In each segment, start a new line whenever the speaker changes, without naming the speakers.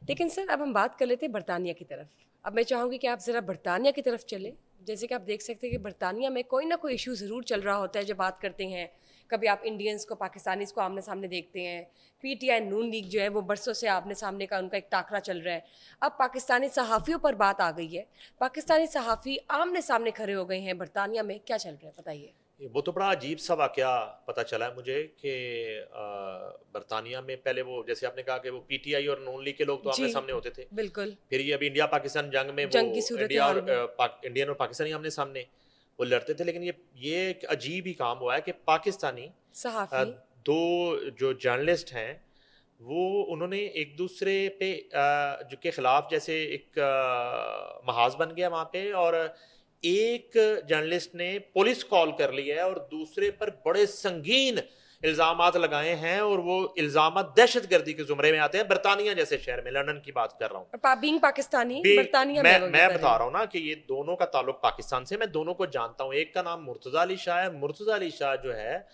लेकिन सर अब हम बात कर लेते हैं बरतानिया की तरफ। अब मैं चाहूँगी कि आप ज़रा बरतानिया की तरफ चलें। जैसे कि आप देख सकते हैं कि बरतानिया में कोई ना कोई इशू ज़रूर चल रहा होता है जब बात करते हैं। कभी आप इंडियंस को पाकिस्तानीज़ को आमने सामने देखते हैं। पीटीआई नून लीग जो है वो बरसों से आमने सामने का उनका एक टाकरा चल रहा है। अब पाकिस्तानी सहाफ़ियों पर बात आ गई है। पाकिस्तानी सहाफ़ी आमने सामने खड़े हो गए हैं बरतानिया में, क्या चल रहा है बताइए।
वो तो बड़ा अजीब सा वाक़या पता चला है मुझे कि बरतानिया में पहले वो जैसे आपने कहा कि वो पीटीआई और नून लीग के लोग तो
जी,
आमने सामने होते थे।
बिल्कुल।
फिर ये अभी इंडिया पाकिस्तान जंग में वो
जंग की सूरत
इंडिया और
हाल में
इंडियन और पाकिस्तानी आमने सामने वो लड़ते थे। लेकिन ये एक अजीब ही काम हुआ है कि पाकिस्तानी
सहाफ़ी
दो जो जर्नलिस्ट हैं वो उन्होंने एक दूसरे पे जो के खिलाफ जैसे एक महाज बन गया वहाँ पे, और एक जर्नलिस्ट ने पुलिस कॉल कर लिया है और दूसरे पर बड़े संगीन इल्जामात लगाए हैं, और वो इल्जामात दहशतगर्दी के जुमरे में आते हैं। बरतानिया जैसे शहर में, लंदन की बात कर रहा हूँ।
और बीइंग पाकिस्तानी
भी
बरतानिया में वो ये
मैं
कर रहे
बता
हैं।
रहा हूँ ना कि ये दोनों का ताल्लुक पाकिस्तान से। मैं दोनों को जानता हूँ। एक का नाम मुर्तजा अली शाह है। मुर्तजा अली शाह जो है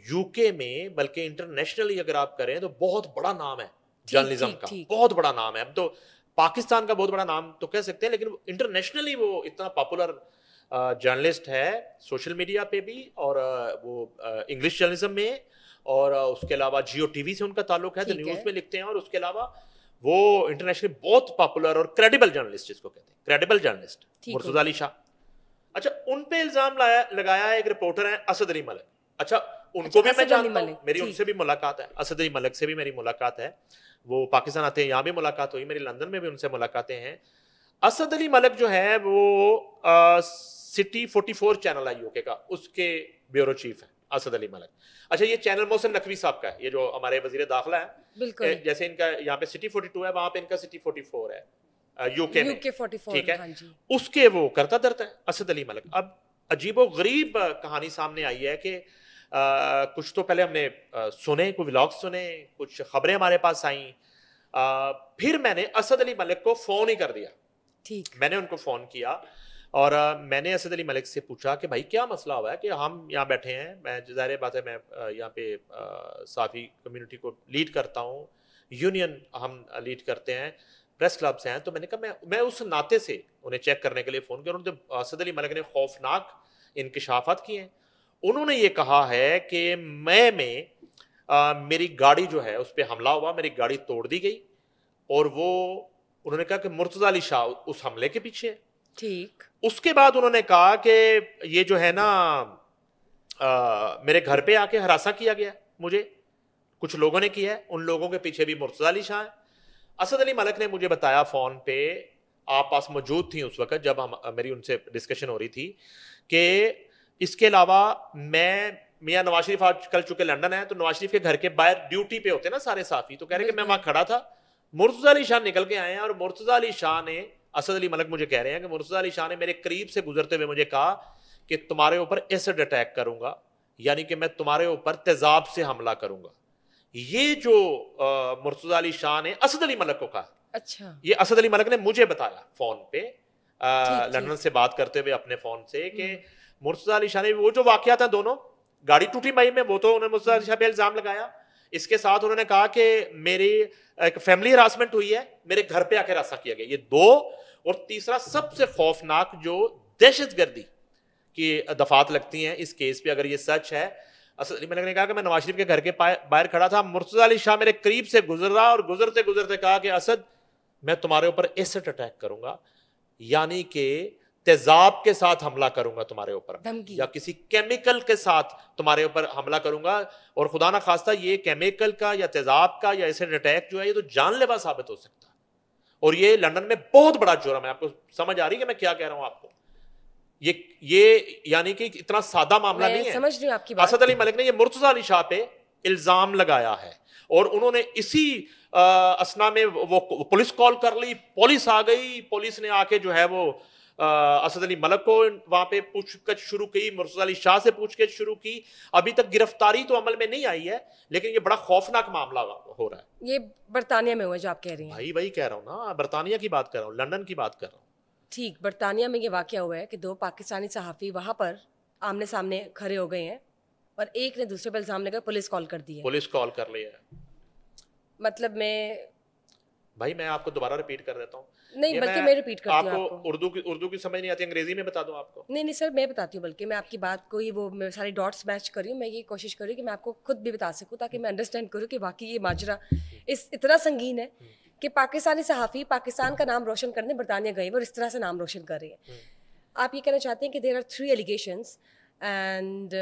यूके में, बल्कि इंटरनेशनली अगर आप करें तो बहुत बड़ा नाम है
ठीक
जर्नलिज्म
ठीक
का,
ठीक।
बहुत बड़ा नाम है। अब तो पाकिस्तान का बहुत बड़ा नाम तो कह सकते हैं, लेकिन इंटरनेशनली वो इतना पॉपुलर जर्नलिस्ट है, सोशल मीडिया पे भी, और वो इंग्लिश जर्नलिज्म में, और उसके अलावा जियो टीवी से उनका ताल्लुक है, तो
ठीक
न्यूज़
है।
में लिखते हैं। और उसके अलावा वो इंटरनेशनली बहुत पॉपुलर और क्रेडिबल जर्नलिस्ट जिसको कहते हैं, क्रेडिबल जर्नलिस्ट
ठीक हो
मुर्तजा अली
गया।
शाह। अच्छा, उन पे इल्जाम लगाया एक रिपोर्टर है असद अली मलिक। अच्छा,
अच्छा,
उनको भी मैं
असद अली
जानता हूँ,
मलिक,
मेरी उनसे
ठीक।
भी मुलाकात है। असद अली मलिक से भी मेरी मुलाकात है। वो पाकिस्तान आते हैं, यहाँ भी मुलाकात हुई मेरी, लंदन में भी उनसे मुलाकातें हैं। असद अली मलिक जो है वो सिटी 44 चैनल है यूके का, उसके ब्यूरो चीफ है असद अली मलिक। अच्छा, ये चैनल मोहसिन नकवी साहब का है, ये जो हमारे वजीर दाखिला है।
बिल्कुल।
जैसे इनका यहाँ पे सिटी 42 है, वहां पे इनका सिटी 44 है यूके में।
यूके 44,
ठीक है,
हाँ जी।
उसके वो करता धरता है असद अली मलिक। अब अजीबो गरीब कहानी सामने आई है कि कुछ तो पहले हमने सुने, कुछ व्लॉग्स सुने, कुछ खबरें हमारे पास आई। फिर मैंने असद अली मलिक को फोन ही कर दिया।
ठीक।
मैंने उनको फोन किया और मैंने असद अली मलिक से पूछा कि भाई क्या मसला हुआ है कि हम यहाँ बैठे हैं। मैं, ज़ाहिर बात है, मैं यहाँ पे साफ़ी कम्युनिटी को लीड करता हूँ, यूनियन हम लीड करते हैं, प्रेस क्लब से हैं। तो मैंने कहा मैं उस नाते से उन्हें चेक करने के लिए फ़ोन किया। उन्होंने, असद अली मलिक ने खौफनाक इंकशाफात किए हैं। उन्होंने ये कहा है कि मेरी गाड़ी जो है उस पर हमला हुआ, मेरी गाड़ी तोड़ दी गई, और वो उन्होंने कहा कि मुर्तजा अली शाह उस हमले के पीछे है।
ठीक।
उसके बाद उन्होंने कहा कि ये जो है ना, मेरे घर पे आके हरासा किया गया मुझे, कुछ लोगों ने किया है, उन लोगों के पीछे भी मुर्तजा अली शाह है। असद अली मलिक ने मुझे बताया फोन पे, आप पास मौजूद थी उस वक्त जब हम मेरी उनसे डिस्कशन हो रही थी, कि इसके अलावा मैं, मियाँ नवाज शरीफ आजकल चूंकि लंदन है, तो नवाज शरीफ के घर के बाहर ड्यूटी पे होते हैं ना सारे साफी, तो कह रहे कि मैं वहां खड़ा था, मुर्तजा अली शाह निकल के आए हैं, और मुर्तजा अली शाह ने, असद अली मलिक मुझे कह रहे हैं कि मुर्तजा अली शाह ने मेरे करीब से गुजरते हुए मुझे कहा कि तुम्हारे ऊपर एसिड अटैक करूंगा, यानी कि मैं तुम्हारे ऊपर तेजाब से हमला करूंगा। ये जो मुर्तजा अली शाह ने असद अली मलिक को कहा,
अच्छा।
ये असद अली मलिक ने मुझे बताया फोन पे,
ठीक
लंदन
ठीक।
से बात करते हुए अपने फोन से, कि
हम्म।
मुर्तजा अली शाह ने वो जो वाकया था, दोनों गाड़ी टूटी मई में, वो तो उन्होंने मुर्तजा अली शाह पे इल्जाम लगाया। इसके साथ उन्होंने कहा कि मेरी एक फैमिली हरासमेंट हुई है, मेरे घर पे आके रास्ता किया गया। ये दो, और तीसरा सबसे खौफनाक जो दहशतगर्दी की दफात लगती हैं इस केस पे, अगर ये सच है। असद अली मलिक ने कहा कि मैं नवाज शरीफ के घर के बाहर खड़ा था, मुर्तजा अली शाह मेरे करीब से गुजर रहा, और गुजरते गुजरते कहा कि असद, मैं तुम्हारे ऊपर एसिड अटैक करूंगा, यानी कि तेजाब के साथ हमला करूंगा तुम्हारे ऊपर,
धमकी।
या किसी केमिकल के साथ तुम्हारे ऊपर हमला करूंगा। और खुदा ना खास्ता ये केमिकल का या तेजाब का या एसिड अटैक जो है, ये तो जानलेवा साबित हो सकता है। और ये लंदन में बहुत बड़ा जुर्म है। आपको समझ आ रही है कि मैं क्या कह रहा हूं आपको? ये यानी कि इतना सादा मामला
मैं
नहीं है।
समझ रही हूँ आपकी
असद
बात।
अली मलिक ने ये मुर्तजा अली शाह पे इल्जाम लगाया है, और उन्होंने इसी असना में वो पुलिस कॉल कर ली, पुलिस आ गई, पुलिस ने आके जो है वो असद अली मलिक को वहां पे पूछताछ शुरू की, मुर्तजा अली शाह से पूछताछ शुरू की। अभी तक गिरफ्तारी तो अमल में नहीं आई है, लेकिन ये बड़ा खौफनाक मामला हो रहा है।
ये बरतानिया में हुआ जो आप कह रही हैं।
भाई वही कह रहा हूं ना, बरतानिया की बात कर रहा हूँ, लंदन की बात कर रहा हूँ।
ठीक, बरतानिया में ये वाकया हुआ है कि दो पाकिस्तानी सहाफ़ी वहाँ पर आमने सामने खड़े हो गए हैं और एक ने दूसरे पर इल्ज़ाम लगाकर पुलिस कॉल कर दी है।
पुलिस कॉल कर लिया है।
मतलब
भाई मैं आपको दोबारा रिपीट कर देता हूँ,
नहीं बल्कि मैं रिपीट करती हूँ
आपको
आपको।
उर्दू की समझ नहीं आती, अंग्रेजी में बता दूं आपको?
नहीं सर, मैं बताती हूँ, बल्कि मैं आपकी बात को ही वो मैं सारी डॉट्स मैच कर रही हूँ। मैं ये कोशिश कर रही हूँ कि मैं आपको खुद भी बता सकूँ, ताकि मैं अंडरस्टैंड करूँ कि वाकई ये माजरा इतना संगीन है कि पाकिस्तानी सहाफ़ी पाकिस्तान का नाम रोशन करने बरतानिया गए और इस तरह से नाम रोशन कर रहे हैं। आप ये कहना चाहते हैं कि there are 3 allegations and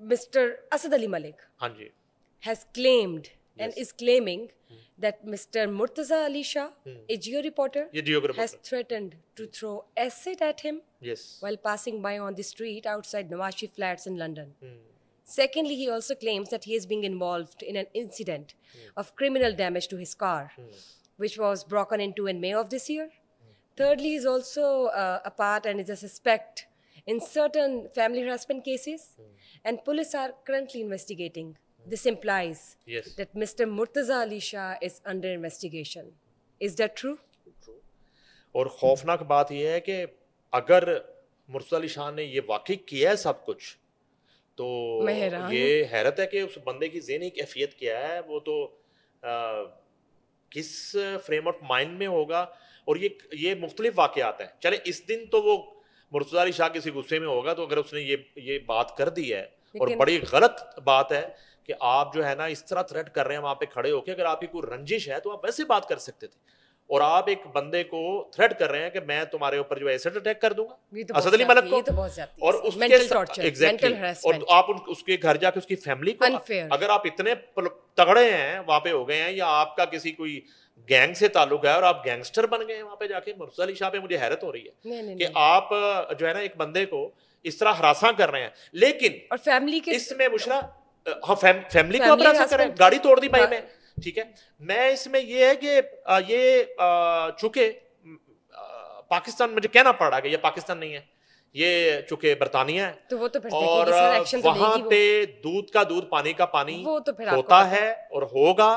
mister Asad Ali Malik
हाँ जी,
has claimed and
Yes.
is claiming that Mr. Murtaza Ali Shah, a geo reporter,
ये geographer
has threatened to throw acid at him
yes,
while passing by on the street outside Nawashi Flats in London. Secondly, he also claims that he is being involved in an incident of criminal damage to his car, which was broken into in May of this year. Thirdly, he is also a part and is a suspect in certain family harassment cases, and police are currently investigating. This implies
Yes.
that Mr. Murtaza Ali Shah is under investigation. Is that true?
और खौफनाक बात यह है कि अगर मुर्तज़ा अली शाह ने ये वाकई किया है सब कुछ, तो
मैं हैरान
ये हैरत है कि उस बंदे की ज़हनी कैफियत क्या है, वो तो किस फ्रेम ऑफ माइंड में होगा। और ये मुख्तलिफ वाक़यात हैं। चले इस दिन तो वो मुर्तज़ा अली शाह किसी गुस्से में होगा, तो अगर उसने ये बात कर दी है, और बड़ी गलत बात है कि आप जो है ना इस तरह थ्रेट कर रहे हैं वहां पे खड़े होके। अगर आपकी कोई रंजिश है तो आप वैसे बात कर सकते थे, और आप एक बंदे को थ्रेट कर रहे हैं कि मैं तुम्हारे ऊपर जो एसिड अटैक कर दूंगा असद अली मलिक को, और उसके एग्जैक्टली, और आप उसके घर जाके उसकी फैमिली को, अगर आप इतने तगड़े हैं वहां पे हो गए हैं, या आपका किसी कोई गैंग से ताल्लुक है और आप गैंगस्टर बन गए हैं वहां पे जाके। मुर्तज़ा अली शाह पे मुझे हैरत हो रही है कि आप जो है ना एक बंदे को इस तरह हरासा कर रहे हैं, लेकिन
और फैमिली के
इसमें बुशरा, हाँ फैमिली को आप हरासा करें, गाड़ी तोड़ दी भाई में, ठीक है। मैं इसमें ये है कि ये चूंकि पाकिस्तान, मुझे कहना पड़ रहा है कि ये पाकिस्तान नहीं है, ये चूंकि बरतानिया है,
तो वो तो फिर
और वहां पे दूध का दूध पानी का पानी
वो तो फिर
होता है और होगा।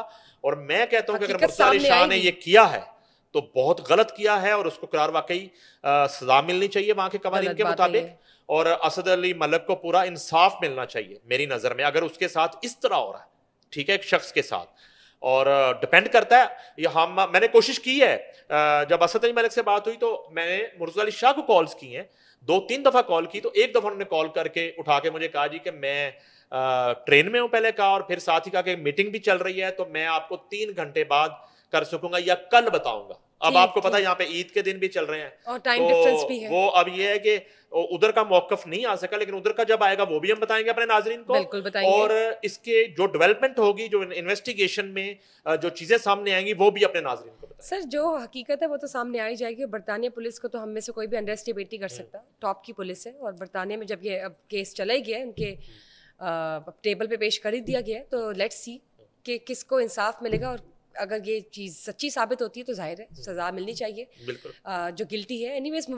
और मैं कहता हूं कि अगर मुर्तज़ा अली शाह ने ये किया है तो बहुत गलत किया है, और उसको करार वाकई सजा मिलनी चाहिए वहां के कवानीन के मुताबिक, और असद अली मलिक को पूरा इंसाफ मिलना चाहिए मेरी नज़र में, अगर उसके साथ इस तरह हो रहा है, ठीक है, एक शख्स के साथ। और डिपेंड करता है, ये मैंने कोशिश की है, जब असद अली मलिक से बात हुई तो मैंने मुर्तज़ा अली शाह को कॉल्स की हैं, 2-3 दफ़ा कॉल की, तो एक दफ़ा उन्होंने कॉल करके उठा के मुझे कहा जी कि मैं ट्रेन में हूँ, पहले कहा, और फिर साथ ही कहा कि मीटिंग भी चल रही है, तो मैं आपको 3 घंटे बाद कर सकूंगा या कल बताऊंगा। अब आपको पता है यहाँ पे ईद के दिन भी चल रहे हैं,
और टाइम डिफरेंस भी है,
वो अब ये है कि उधर का मौकफ नहीं आ सका, लेकिन उधर का जब आएगा वो भी हम बताएंगे अपने नाजरीन को,
बिल्कुल बताएंगे।
और इसके जो डेवलपमेंट होगी, जो इन्वेस्टिगेशन में जो चीजें सामने आएंगी, वो भी अपने नाजरीन को बताएंगे।
सर जो हकीकत है वो तो सामने आ ही जाएगी। बरतानिया पुलिस को तो हम में से कोई भी अंडर एस्टिमेट नहीं कर सकता, टॉप की पुलिस है, और बरतानिया में जब ये अब केस चला ही गया है, उनके टेबल पे पेश कर ही दिया गया है, तो लेट्स सी कि किसको इंसाफ मिलेगा। और अगर ये चीज़ सच्ची साबित होती है तो जाहिर है सजा मिलनी चाहिए
बिल्कुल
जो गिल्टी है। एनीवेज